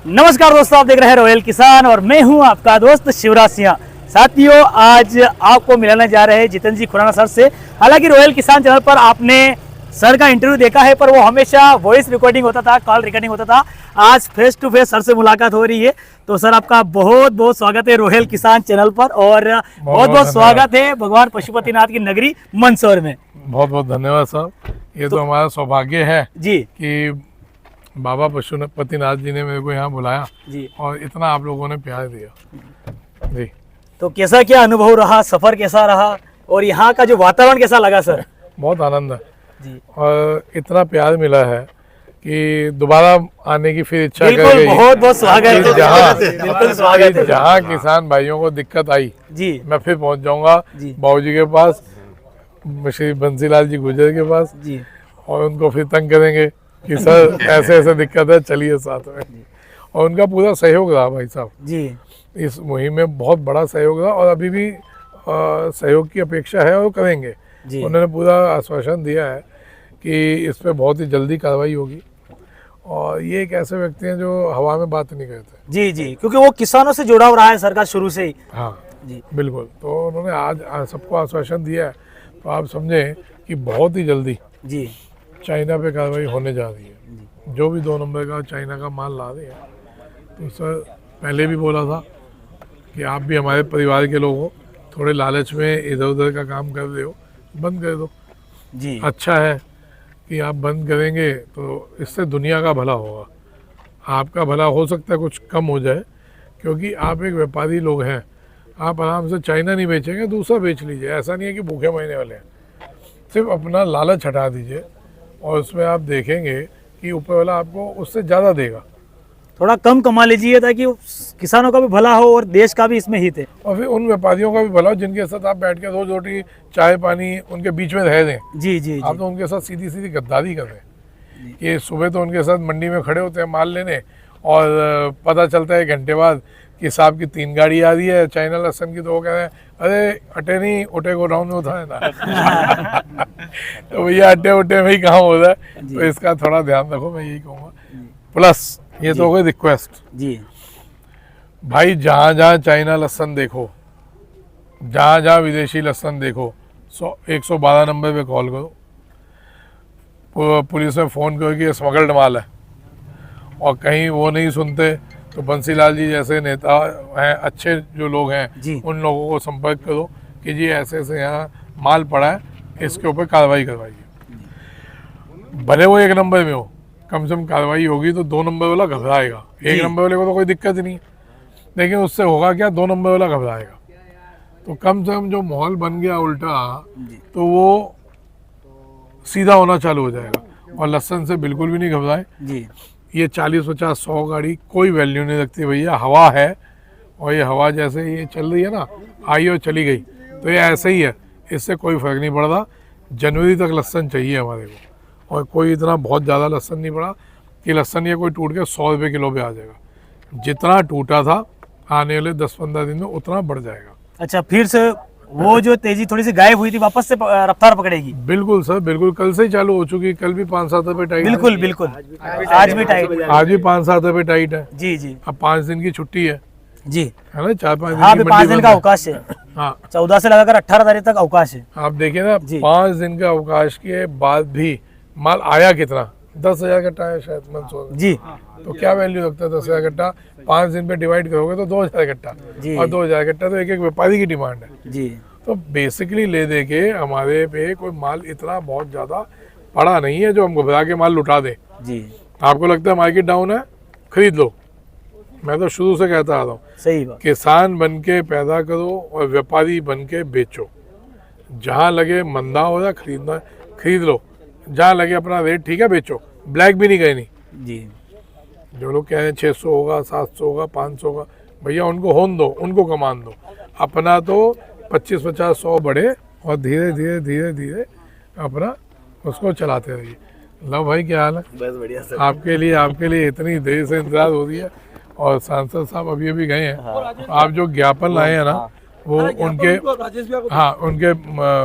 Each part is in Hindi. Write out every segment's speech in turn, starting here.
नमस्कार दोस्तों, आप देख रहे हैं रॉयल किसान और मैं हूं आपका दोस्त शिवराज सिंह। साथियों, आज आपको मिलाने जा रहे हैं जितेंद्र जी खुराना सर से। हालांकि रॉयल किसान चैनल पर आपने सर का इंटरव्यू देखा है, पर वो हमेशा वॉइस रिकॉर्डिंग होता था, कॉल रिकॉर्डिंग होता था। आज फेस टू फेस सर से मुलाकात हो रही है। तो सर, आपका बहुत बहुत स्वागत है रॉयल किसान चैनल पर और बहुत बहुत स्वागत है भगवान पशुपतिनाथ की नगरी मंदसौर में। बहुत बहुत धन्यवाद साहब। ये तो हमारा सौभाग्य है जी कि बाबा पशुपतिनाथ जी ने मेरे को यहाँ बुलाया जी। और इतना आप लोगों ने प्यार दिया जी। तो कैसा क्या अनुभव रहा, सफर कैसा रहा और यहाँ का जो वातावरण कैसा लगा सर? बहुत आनंद है जी, और इतना प्यार मिला है कि दोबारा आने की फिर इच्छा बिल्कुल। कर गई। बहुत बहुत स्वागत है, बिल्कुल स्वागत है। जहाँ किसान भाइयों को दिक्कत आई जी मैं फिर पहुँच जाऊँगा जी बाबूजी के पास, श्री बंसीलाल जी गुर्जर के पास, जी और उनको फिर तंग करेंगे कि सर ऐसे ऐसे दिक्कत है, चलिए साथ में। और उनका पूरा सहयोग रहा भाई साहब जी इस मुहिम में, बहुत बड़ा सहयोग रहा और अभी भी सहयोग की अपेक्षा है और करेंगे। जी। उन्होंने पूरा आश्वासन दिया है कि इस पर बहुत ही जल्दी कार्रवाई होगी। और ये एक ऐसे व्यक्ति हैं जो हवा में बात नहीं करते। जी जी, क्योंकि वो किसानों से जुड़ा रहा है सरकार शुरू से ही। हाँ जी बिल्कुल। तो उन्होंने आज सबको आश्वासन दिया है, तो आप समझें कि बहुत ही जल्दी जी चाइना पे कार्रवाई होने जा रही है। जो भी 2 नंबर का चाइना का माल ला रहे हैं, तो सर पहले भी बोला था कि आप भी हमारे परिवार के लोग हो, थोड़े लालच में इधर उधर का काम कर रहे हो, बंद कर दो। जी अच्छा है कि आप बंद करेंगे तो इससे दुनिया का भला होगा, आपका भला हो सकता है कुछ कम हो जाए, क्योंकि आप एक व्यापारी लोग हैं। आप आराम से चाइना नहीं बेचेंगे, दूसरा बेच लीजिए। ऐसा नहीं है कि भूखे मरने वाले हैं। सिर्फ अपना लालच हटा दीजिए और उसमें आप देखेंगे कि ऊपर वाला आपको उससे ज़्यादा देगा। थोड़ा कम कमा लीजिए ताकि किसानों का भी भला हो और देश का भी इसमें हित है। और फिर उन व्यापारियों का भी भला हो जिनके साथ आप बैठ के रोज रोटी चाय पानी उनके बीच में रह दें। जी जी आप जी तो उनके साथ सीधी सीधी गद्दारी कर रहे हैं कि सुबह तो उनके साथ मंडी में खड़े होते हैं माल लेने, और पता चलता है 1 घंटे बाद कि साहब की 3 गाड़ी आ रही है चाइना लहसन की, तो वो कह रहे हैं अरे अटे नहीं उटे को राउंड में उठाए ना। तो भैया अटे उटे में ही काम हो रहा है, तो इसका थोड़ा ध्यान रखो, मैं यही कहूँगा। प्लस ये तो हो गई रिक्वेस्ट जी भाई, जहाँ जहाँ चाइना लहसन देखो, जहाँ जहाँ विदेशी लहसन देखो, 112 नंबर पे कॉल करो, पुलिस में फ़ोन करो कि ये स्मगल्ड माल है। और कहीं वो नहीं सुनते तो बंसीलाल जी जैसे नेता हैं, अच्छे जो लोग हैं, जी। उन लोगों को संपर्क करो कि जी ऐसे ऐसे यहाँ माल पड़ा है, इसके ऊपर कार्रवाई करवाइए। भले वो 1 नंबर में हो, कम से कम कार्रवाई होगी तो 2 नंबर वाला घबराएगा। 1 नंबर वाले को तो कोई दिक्कत ही नहीं, लेकिन उससे होगा क्या, 2 नंबर वाला घबराएगा। तो कम से कम जो माहौल बन गया उल्टा, तो वो सीधा होना चालू हो जाएगा। और लहसन से बिल्कुल भी नहीं घबराए। जी ये 40, 50, 100 गाड़ी कोई वैल्यू नहीं रखती भैया, हवा है। और ये हवा जैसे ये चल रही है ना, आई और चली गई, तो ये ऐसे ही है, इससे कोई फ़र्क नहीं पड़ता। जनवरी तक लहसन चाहिए हमारे को, और कोई इतना बहुत ज़्यादा लहसन नहीं पड़ा कि लहसन ये कोई टूट के 100 रुपये किलो पे आ जाएगा। जितना टूटा था आने वाले 10-15 दिन में उतना बढ़ जाएगा। अच्छा, फिर से वो जो तेजी थोड़ी सी गायब हुई थी वापस से रफ्तार पकड़ेगी? बिल्कुल सर, बिल्कुल। कल से ही चालू हो चुकी, कल भी 5-7 रुपये टाइट। बिल्कुल बिल्कुल, आज भी टाइट। आज भी 5-7 रुपये टाइट है। जी जी अब 5 दिन की छुट्टी है जी। है ना, 4-5 दिन हाँ, की अभी 5 मंडी दिन बंद का है। अवकाश है। हाँ, 14 से लगाकर 18 तारीख तक अवकाश है। आप देखिए ना, जी। 5 दिन का अवकाश के बाद भी माल आया कितना, 10,000 कट्टा है शायद मंदसौर में। जी तो क्या वैल्यू रखता है 10,000 कट्टा? 5 दिन पे डिवाइड करोगे तो 2,000 कट्टा, जी। और 2,000 कट्टा तो एक एक व्यापारी की डिमांड है। जी तो बेसिकली ले दे के हमारे पे कोई माल इतना बहुत ज़्यादा पड़ा नहीं है जो हम घबरा के माल लुटा दें। जी, आपको लगता है मार्केट डाउन है, खरीद लो। मैं तो शुरू से कहता आ रहा हूँ, सही बात। किसान बन के पैदा करो और व्यापारी बन के बेचो। जहाँ लगे मंदा हो रहा खरीदना खरीद लो, जहाँ लगे अपना रेट ठीक है बेचो, ब्लैक भी नहीं कहनी। जी जो लोग कह रहे हैं 600 होगा, 700 होगा, 500 होगा, भैया उनको होन दो, उनको कमान दो। अपना तो 25-50-100 बढ़े और धीरे धीरे धीरे धीरे अपना उसको चलाते रहिए। लो भाई, क्या हाल है? बस बढ़िया सर। आपके लिए इतनी देर से इंतजार हो रही है, और सांसद साहब अभी अभी गए हैं। आप जो ज्ञापन लाए हैं ना, वो उनके, हाँ उनके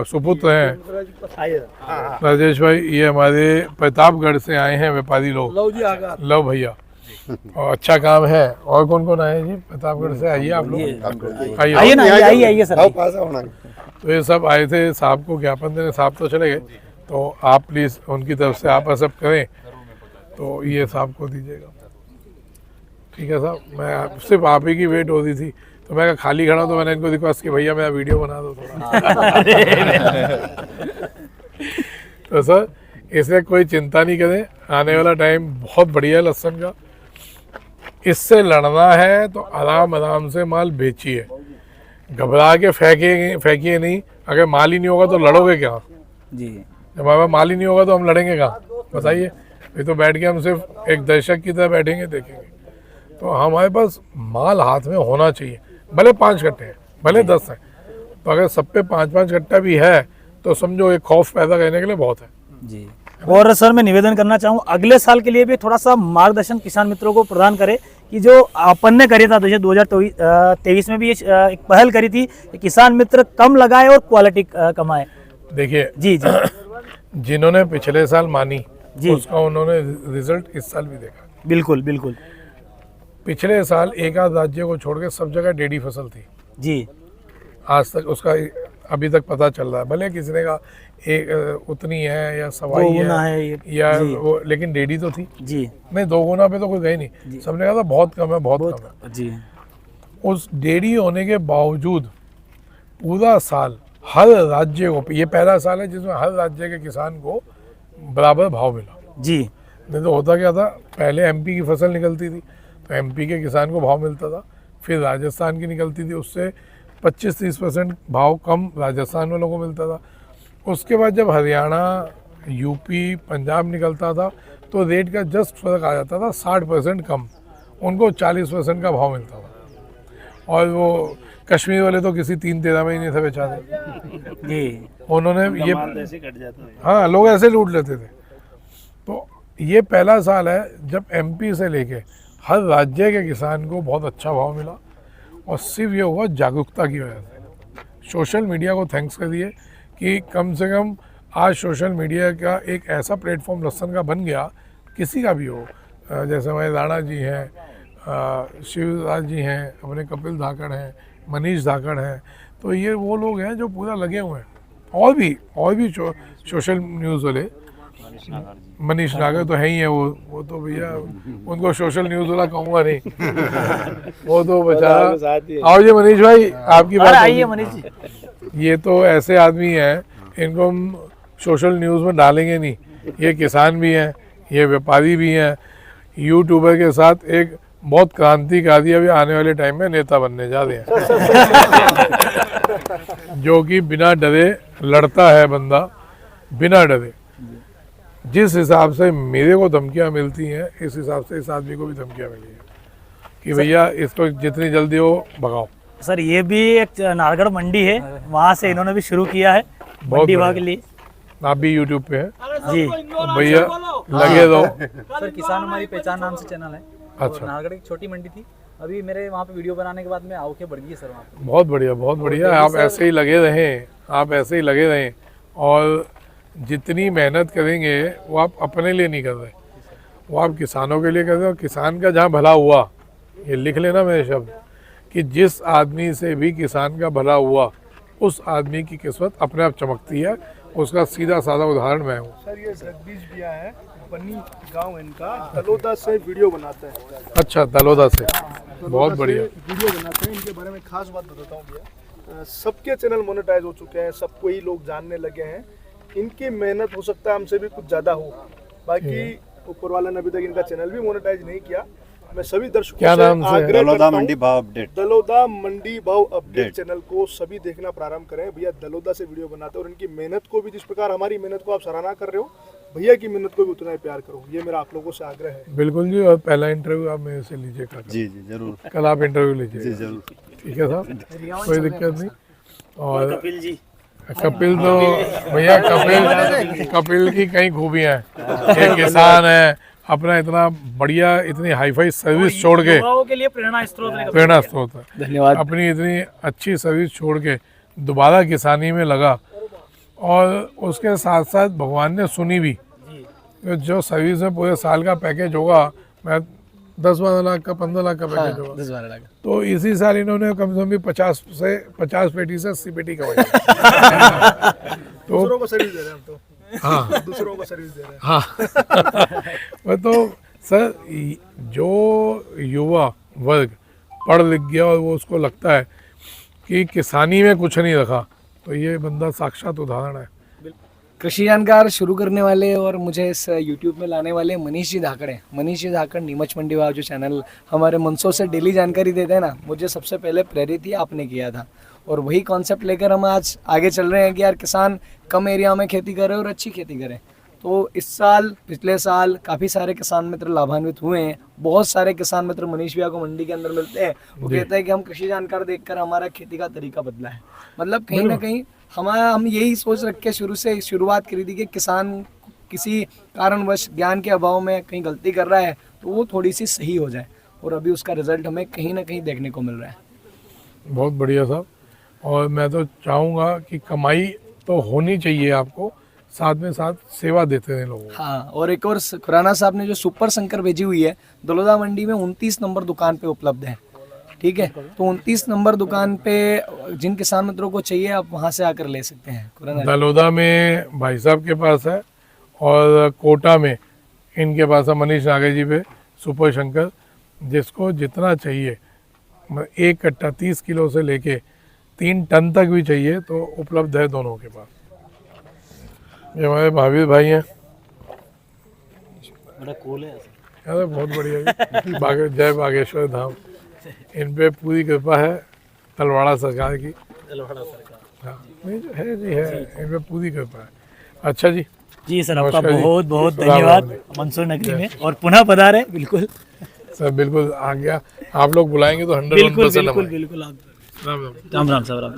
सुपुत्र हैं राजेश भाई। ये हमारे प्रतापगढ़ से आए हैं व्यापारी लोग। लव भैया, और अच्छा काम है। और कौन कौन आए जी प्रतापगढ़ से? आइए आप लोग, आइए आइए। ना, आइए सर। तो ये सब आए थे, साहब को ज्ञापन देने, साहब तो चले गए, तो आप प्लीज़ उनकी तरफ से आप एक्सेप्ट करें तो ये साहब को दीजिएगा। ठीक है साहब, मैं सिर्फ आप ही की वेट हो रही थी, तो मैं खाली खड़ा तो मैंने इनको रिक्वेस्ट की भैया मेरा वीडियो बना दो थोड़ा। तो सर इसलिए कोई चिंता नहीं करें, आने वाला टाइम बहुत बढ़िया है लहसुन का। इससे लड़ना है तो आराम आराम से माल बेचिए, घबरा के फेंकिए नहीं। अगर माल ही नहीं होगा तो लड़ोगे क्या जी? जब हमारे पास माल ही नहीं होगा तो हम लड़ेंगे कहाँ? बताइए। ये तो बैठ के हम सिर्फ एक दर्शक की तरह बैठेंगे देखेंगे। तो हमारे पास माल हाथ में होना चाहिए, भले 5 कट्टे हैं भले 10 हैं, तो अगर सब पे 5-5 कट्टा भी है तो समझो एक खौफ पैदा करने के लिए बहुत है जी। और सर मैं निवेदन करना चाहूँ अगले साल के लिए भी थोड़ा सा मार्गदर्शन किसान मित्रों को प्रदान करें कि जो अपन ने करी था, जैसे 2023 में भी एक पहल करी थी कि किसान मित्र कम लगाए और क्वालिटी कमाए। देखिए जी जी जिन्होंने पिछले साल मानी जी। उसका उन्होंने रिजल्ट इस साल भी देखा। बिल्कुल बिल्कुल पिछले साल एक आध राज्य को छोड़ के सब जगह डेढ़ी फसल थी जी। आज तक, उसका अभी तक पता चल रहा है। भले किसी ने कहा एक उतनी है या सवाई है या वो, लेकिन डेढ़ी तो थी जी। नहीं, 2 गुना पे तो कोई गई नहीं, सबने कहा था बहुत कम है, बहुत कम है जी। उस डेढ़ी होने के बावजूद पूरा साल हर राज्य को, ये पहला साल है जिसमें हर राज्य के किसान को बराबर भाव मिला जी। नहीं तो होता क्या था, पहले एमपी की फसल निकलती थी तो एमपी के किसान को भाव मिलता था, फिर राजस्थान की निकलती थी उससे 25-30% भाव कम राजस्थान वालों को मिलता था। उसके बाद जब हरियाणा, यूपी, पंजाब निकलता था तो रेट का जस्ट फर्क आ जाता था, 60% कम, उनको 40% का भाव मिलता था। और वो कश्मीर वाले तो किसी 3-13 में ही नहीं थे बेचारे जी। उन्होंने ये कट जाता, हाँ लोग ऐसे लूट लेते थे। तो ये पहला साल है जब एमपी से लेके हर राज्य के किसान को बहुत अच्छा भाव मिला, और सिर्फ ये हुआ जागरूकता की वजह से। सोशल मीडिया को थैंक्स करिए कि कम से कम आज सोशल मीडिया का एक ऐसा प्लेटफॉर्म लहसुन का बन गया, किसी का भी हो, जैसे हमारे राणा जी हैं, शिवराज जी हैं, अपने कपिल धाकड़ हैं, मनीष धाकड़ हैं, तो ये वो लोग हैं जो पूरा लगे हुए हैं। और भी सोशल न्यूज़ वाले, मनीष नागर तो है ही है, वो तो भैया उनको सोशल न्यूज़ वाला कहूँगा नहीं वो तो बेचारा। आओ जी मनीष भाई, आपकी बात आइए मनीष जी। ये तो ऐसे आदमी हैं, इनको हम सोशल न्यूज़ में डालेंगे नहीं। ये किसान भी हैं, ये व्यापारी भी हैं, यूट्यूबर के साथ एक बहुत क्रांतिकारी अभी आने वाले टाइम में नेता बनने जा रहे हैं जो कि बिना डरे लड़ता है बंदा, बिना डरे। जिस हिसाब से मेरे को धमकियाँ मिलती हैं इस हिसाब से इस आदमी को भी धमकियाँ मिली हैं कि भैया इसको जितनी जल्दी हो भगाओ। सर ये भी एक नारगढ़ मंडी है, वहाँ से इन्होंने भी शुरू किया है मंडी भाव के लिए। आप भी यूट्यूब पे हैं जी भैया, लगे रहो। सर किसान हमारी पहचान नाम से चैनल है। अच्छा, नारगढ़ एक छोटी मंडी थी, अभी मेरे वहाँ पे वीडियो बनाने के बाद में आवके बढ़ गई है सर वहाँ पे। बहुत बढ़िया, बहुत बढ़िया। आप ऐसे ही लगे रहें, आप ऐसे ही लगे रहें, और जितनी मेहनत करेंगे वो आप अपने लिए नहीं कर रहे, वो आप किसानों के लिए कर रहे हो। किसान का जहाँ भला हुआ, ये लिख लेना मेरे शब्द, कि जिस आदमी से भी किसान का भला हुआ उस आदमी की किस्मत अपने आप चमकती है। उसका सीधा साधा उदाहरण मैं हूँ। सर ये जगदीश भैया है, बनी गांव इनका, दलोदा से वीडियो बनाते हैं। अच्छा, दलोदा से, बहुत बढ़िया वीडियो बनाते हैं। इनके बारे में खास बात बताता हूँ भैया, सबके चैनल मोनेटाइज हो चुके हैं, सबको ही लोग जानने लगे हैं। इनकी मेहनत हो सकता है हमसे भी कुछ ज़्यादा हो, बाकी ऊपर वाला ने अभी तक इनका चैनल भी मोनेटाइज नहीं किया। मैं सभी दर्शकों क्या से नाम से? आग्रह दलोदा करता हूं, मंडी भाव अपडेट। दलोदा मंडी भाव अपडेट चैनल को सभी देखना प्रारंभ करें। भैया दलोदा से वीडियो बनाते हैं और इनकी मेहनत को भी, जिस प्रकार हमारी मेहनत को आप सराहना कर रहे हो, भैया की मेहनत को भी उतना ही प्यार करो। ये मेरा आप लोगों से आग्रह है। बिल्कुल जी। और पहला इंटरव्यू आप मेरे से लीजिएगा। जी जी जरूर, कल आप इंटरव्यू लीजिए। जी जरूर। ठीक है साहब, कोई दिक्कत नहीं। और कपिल जी, कपिल तो भैया, कपिल की कई खूबियाँ हैं। एक किसान है, अपना इतना बढ़िया, इतनी हाईफाई सर्विस छोड़ के, युवाओं के लिए प्रेरणा स्रोत है। प्रेरणा स्रोत है। धन्यवाद। अपनी इतनी अच्छी सर्विस छोड़ के दोबारा किसानी में लगा, और उसके साथ साथ भगवान ने सुनी भी। जो सर्विस में पूरे साल का पैकेज होगा, मैं 10-12 लाख का 15 लाख का पैकेज होगा। 10-12 लाख। तो इसी साल इन्होंने कम से कम भी 50 पेटी से 80 पेटी कमाई। तो दूसरों को सर्विस दे रहे हैं हम तो। हाँ दूसरों को सर्विस दे रहे हैं। हाँ वह तो सर जो युवा वर्ग पढ़ लिख गया और वो उसको लगता है कि किसानी में कुछ नहीं रखा, तो ये बंदा साक्षात उदाहरण है। कृषि जानकार शुरू करने वाले और मुझे इस यूट्यूब में लाने वाले मनीष जी धाकड़ हैं। मनीष जी धाकड़ नीमच मंडी वाला जो चैनल हमारे मंसों से डेली जानकारी देते हैं ना, मुझे सबसे पहले प्रेरित ही आपने किया था। और वही कॉन्सेप्ट लेकर हम आज आगे चल रहे हैं कि यार किसान कम एरिया में खेती करे और अच्छी खेती करे। तो इस साल पिछले साल काफ़ी सारे किसान मित्र लाभान्वित हुए हैं। बहुत सारे किसान मित्र मनीष भैया को मंडी के अंदर मिलते हैं, वो कहते हैं कि हम कृषि जानकार देखकर हमारा खेती का तरीका बदला है। मतलब कहीं ना कहीं हम यही सोच रख के शुरू से शुरुआत करी थी कि किसान किसी कारणवश ज्ञान के अभाव में कहीं गलती कर रहा है तो वो थोड़ी सी सही हो जाए, और अभी उसका रिजल्ट हमें कहीं ना कहीं देखने को मिल रहा है। बहुत बढ़िया साहब। और मैं तो चाहूँगा कि कमाई तो होनी चाहिए आपको, साथ में साथ सेवा देते हैं लोगों को। हाँ, और एक और खुराना साहब ने जो सुपर संकर भेजी हुई है, दलोदा मंडी में 29 नंबर दुकान पे उपलब्ध है। ठीक है, तो 29 नंबर दुकान पे जिन किसान मित्रों को चाहिए आप वहाँ से आकर ले सकते हैं। खुराना दलोदा में भाई साहब के पास है और कोटा में इनके पास है मनीष नागे जी पे सुपर शंकर। जिसको जितना चाहिए, एक कट्टा 30 किलो से लेके 3 टन तक भी चाहिए तो उपलब्ध है दोनों के पास। ये हमारे भाभी भाई हैं। बड़ा कूल है। अरे बहुत बढ़िया जी। जय बागेश्वर धाम, इन पे पूरी कृपा है तलवाड़ा सरकार की। तलवाड़ा सरकार। हाँ नहीं है जी, है इन पे पूरी कृपा है। अच्छा जी जी सर, आपका नमस्कार जी। बहुत बहुत राम धन्यवाद राम। मंसूर नगरी में, और पुनः पधारे। बिल्कुल सर बिल्कुल आ गया, आप लोग बुलाएंगे तो 100% बिल्कुल बिल्कुल बिल्कुल आप राम राम। राम राम साहब राम।